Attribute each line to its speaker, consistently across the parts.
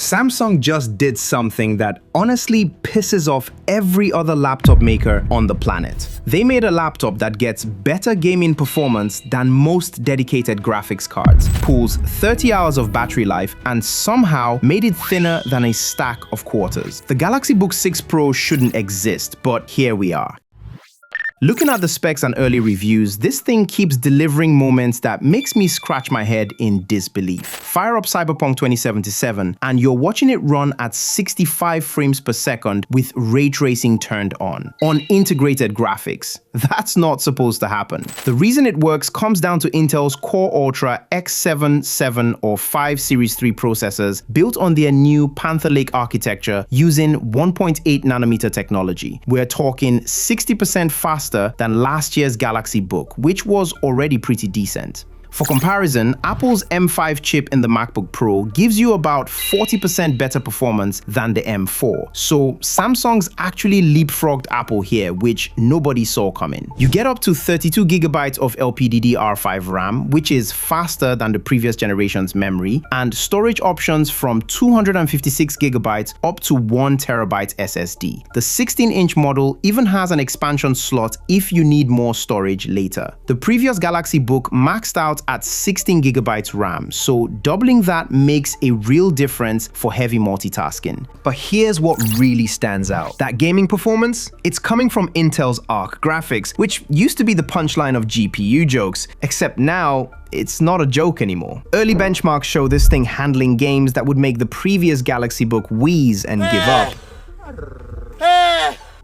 Speaker 1: Samsung just did something that honestly pisses off every other laptop maker on the planet. They made a laptop that gets better gaming performance than most dedicated graphics cards, pulls 30 hours of battery life, and somehow made it thinner than a stack of quarters. The Galaxy Book 6 Pro shouldn't exist, but here we are. Looking at the specs and early reviews, this thing keeps delivering moments that makes me scratch my head in disbelief. Fire up Cyberpunk 2077 and you're watching it run at 65 frames per second with ray tracing turned on integrated graphics. That's not supposed to happen. The reason it works comes down to Intel's Core Ultra X7, 7, or 5 Series 3 processors built on their new Panther Lake architecture using 1.8nm technology. We're talking 60% faster than last year's Galaxy Book, which was already pretty decent. For comparison, Apple's M5 chip in the MacBook Pro gives you about 40% better performance than the M4. So Samsung's actually leapfrogged Apple here, which nobody saw coming. You get up to 32GB of LPDDR5 RAM, which is faster than the previous generation's memory, and storage options from 256GB up to 1TB SSD. The 16-inch model even has an expansion slot if you need more storage later. The previous Galaxy Book maxed out at 16GB RAM, so doubling that makes a real difference for heavy multitasking.
Speaker 2: But here's what really stands out. That gaming performance? It's coming from Intel's Arc graphics, which used to be the punchline of GPU jokes, except now it's not a joke anymore. Early benchmarks show this thing handling games that would make the previous Galaxy Book wheeze and give up.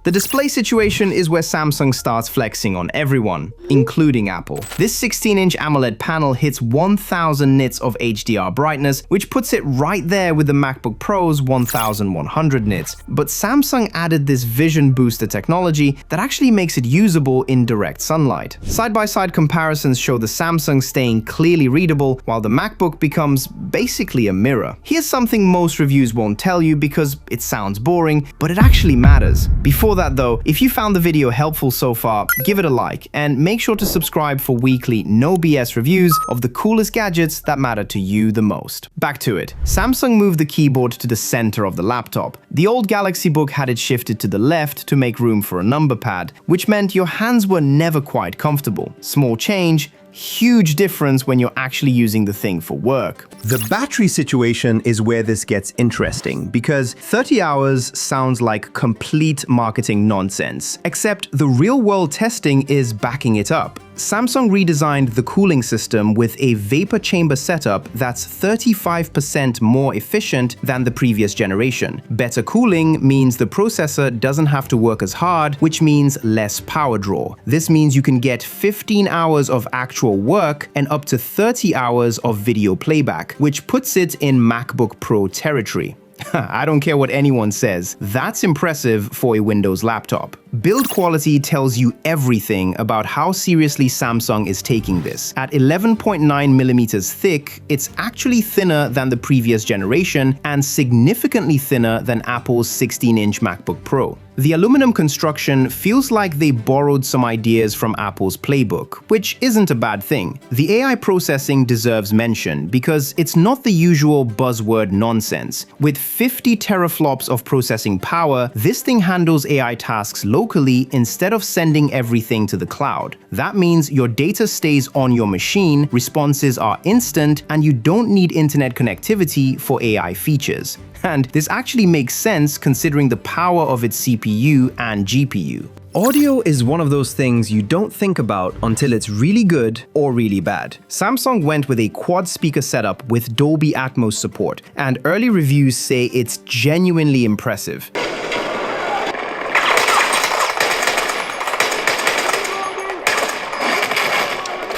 Speaker 2: The display situation is where Samsung starts flexing on everyone, including Apple. This 16-inch AMOLED panel hits 1000 nits of HDR brightness, which puts it right there with the MacBook Pro's 1100 nits. But Samsung added this vision booster technology that actually makes it usable in direct sunlight. Side-by-side comparisons show the Samsung staying clearly readable, while the MacBook becomes basically a mirror. Here's something most reviews won't tell you because it sounds boring, but it actually matters. Before that though, if you found the video helpful so far, give it a like and make sure to subscribe for weekly no BS reviews of the coolest gadgets that matter to you the most. Back to it. Samsung moved the keyboard to the center of the laptop. The old Galaxy Book had it shifted to the left to make room for a number pad, which meant your hands were never quite comfortable. Small change, huge difference when you're actually using the thing for work.
Speaker 1: The battery situation is where this gets interesting, because 30 hours sounds like complete marketing nonsense, except the real-world testing is backing it up. Samsung redesigned the cooling system with a vapor chamber setup that's 35% more efficient than the previous generation. Better cooling means the processor doesn't have to work as hard, which means less power draw. This means you can get 15 hours of actual work and up to 30 hours of video playback, which puts it in MacBook Pro territory. I don't care what anyone says, that's impressive for a Windows laptop. Build quality tells you everything about how seriously Samsung is taking this. At 11.9mm thick, it's actually thinner than the previous generation and significantly thinner than Apple's 16-inch MacBook Pro. The aluminum construction feels like they borrowed some ideas from Apple's playbook, which isn't a bad thing. The AI processing deserves mention because it's not the usual buzzword nonsense. With 50 teraflops of processing power, this thing handles AI tasks locally instead of sending everything to the cloud. That means your data stays on your machine, responses are instant, and you don't need internet connectivity for AI features. And this actually makes sense considering the power of its CPU and GPU.
Speaker 2: Audio is one of those things you don't think about until it's really good or really bad.
Speaker 1: Samsung went with a quad speaker setup with Dolby Atmos support, and early reviews say it's genuinely impressive.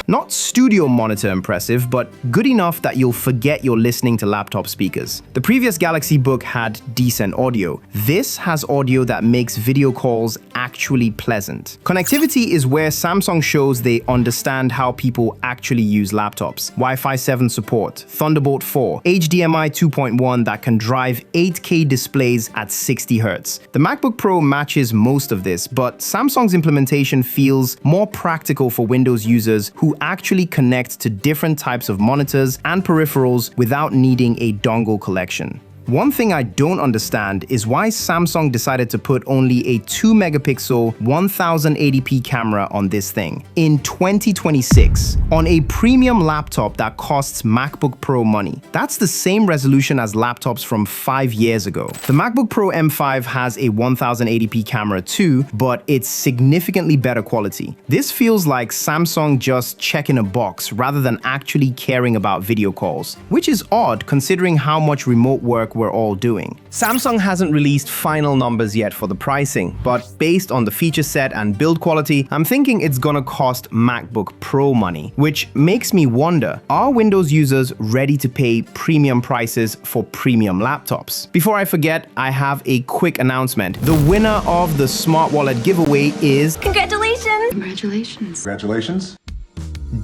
Speaker 1: Not studio monitor impressive, but good enough that you'll forget you're listening to laptop speakers. The previous Galaxy Book had decent audio. This has audio that makes video calls actually pleasant. Connectivity is where Samsung shows they understand how people actually use laptops. Wi-Fi 7 support, Thunderbolt 4, HDMI 2.1 that can drive 8K displays at 60Hz. The MacBook Pro matches most of this, but Samsung's implementation feels more practical for Windows users who actually connect to different types of monitors and peripherals without needing a dongle collection.
Speaker 2: One thing I don't understand is why Samsung decided to put only a 2-megapixel 1080p camera on this thing in 2026 on a premium laptop that costs MacBook Pro money. That's the same resolution as laptops from 5 years ago. The MacBook Pro M5 has a 1080p camera too, but it's significantly better quality. This feels like Samsung just checking a box rather than actually caring about video calls, which is odd considering how much remote work we're all doing.
Speaker 1: Samsung hasn't released final numbers yet for the pricing, but based on the feature set and build quality, I'm thinking it's gonna cost MacBook Pro money, which makes me wonder, are Windows users ready to pay premium prices for premium laptops? Before I forget, I have a quick announcement. The winner of the Smart Wallet giveaway is...
Speaker 3: Congratulations!
Speaker 4: Congratulations.
Speaker 5: Congratulations.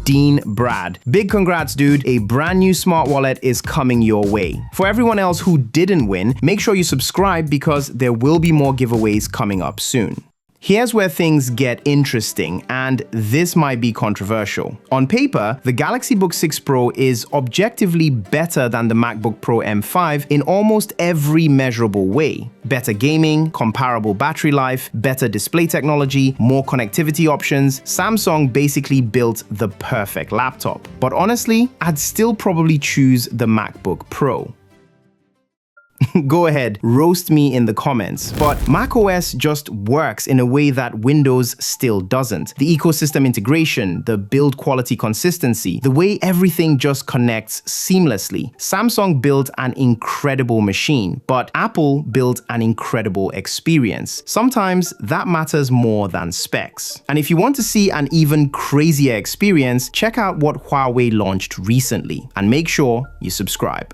Speaker 2: Dean Brad. Big congrats, dude. A brand new smart wallet is coming your way. For everyone else who didn't win, make sure you subscribe because there will be more giveaways coming up soon. Here's where things get interesting, and this might be controversial. On paper, the Galaxy Book 6 Pro is objectively better than the MacBook Pro M5 in almost every measurable way. Better gaming, comparable battery life, better display technology, more connectivity options. Samsung basically built the perfect laptop. But honestly, I'd still probably choose the MacBook Pro. Go ahead, roast me in the comments. But macOS just works in a way that Windows still doesn't. The ecosystem integration, the build quality consistency, the way everything just connects seamlessly. Samsung built an incredible machine, but Apple built an incredible experience. Sometimes that matters more than specs. And if you want to see an even crazier experience, check out what Huawei launched recently, and make sure you subscribe.